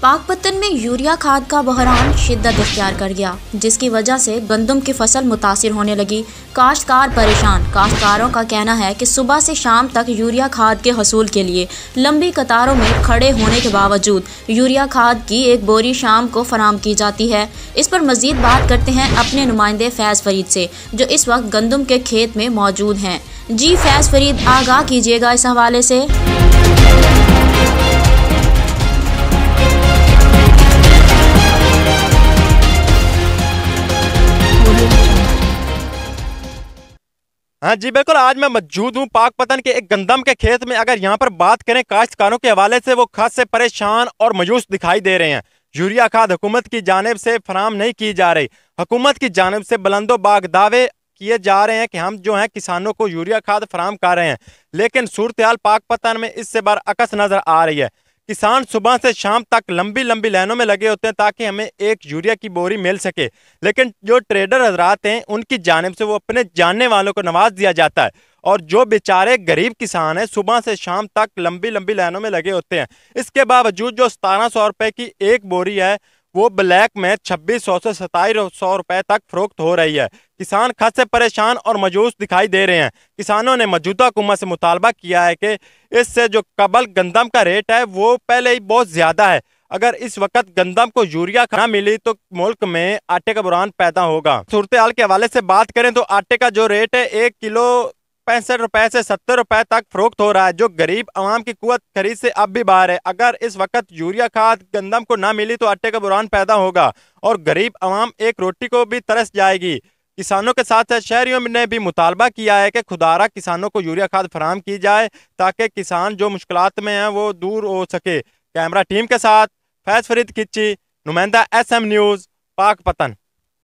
पाकपतन में यूरिया खाद का बहरान शिद्दत इख्तियार कर गया, जिसकी वजह से गंदम की फसल मुतासिर होने लगी। काश्तकार परेशान। काश्तकारों का कहना है कि सुबह से शाम तक यूरिया खाद के हसूल के लिए लंबी कतारों में खड़े होने के बावजूद यूरिया खाद की एक बोरी शाम को फराहम की जाती है। इस पर मजीद बात करते हैं अपने नुमाइंदे फैज़ फरीद से, जो इस वक्त गंदम के खेत में मौजूद हैं। जी फैज़ फरीद, आगाह कीजिएगा इस हवाले से। हाँ जी बिल्कुल, आज मैं मौजूद हूँ पाकपतन के एक गंदम के खेत में। अगर यहाँ पर बात करें काश्तकारों के हवाले से, वो खास से परेशान और मायूस दिखाई दे रहे हैं। यूरिया खाद हुकूमत की जानिब से फराहम नहीं की जा रही। हुकूमत की जानिब से बुलंदो बाग दावे किए जा रहे हैं कि हम जो हैं किसानों को यूरिया खाद फराहम कर रहे हैं, लेकिन सूरत हाल पाकपतन में इससे बरअक्स नजर आ रही है। किसान सुबह से शाम तक लंबी लंबी लाइनों में लगे होते हैं ताकि हमें एक यूरिया की बोरी मिल सके, लेकिन जो ट्रेडर हजरात हैं उनकी जानिब से वो अपने जानने वालों को नवाज दिया जाता है, और जो बेचारे गरीब किसान हैं सुबह से शाम तक लंबी लंबी लाइनों में लगे होते हैं। इसके बावजूद जो 1700 रुपए की एक बोरी है वो ब्लैक में 2600 से 2700 रुपए तक फरोख्त हो रही है। किसान खास से परेशान और मायूस दिखाई दे रहे हैं। किसानों ने मौजूदा हुकूमत से मुतालबा किया है कि इससे जो कबल गंदम का रेट है वो पहले ही बहुत ज्यादा है। अगर इस वक्त गंदम को यूरिया ना मिली तो मुल्क में आटे का बुरान पैदा होगा। सूरत हाल के हवाले से बात करें तो आटे का जो रेट है 1 किलो 65 रुपए से 70 रुपए तक फरोख्त हो रहा है, जो गरीब आवाम की कुव्वत खरीद से अब भी बाहर है। अगर इस वक्त यूरिया खाद गंदम को ना मिली तो आटे का बुरान पैदा होगा और गरीब आवाम एक रोटी को भी तरस जाएगी। किसानों के साथ शहरियों ने भी मुतालबा किया है कि खुदारा किसानों को यूरिया खाद फराहम की जाए ताकि किसान जो मुश्किलात में हैं वो दूर हो सके। कैमरा टीम के साथ फैज़ फरीद किच्ची, नुमाइंदा SM न्यूज़, पाकपतन।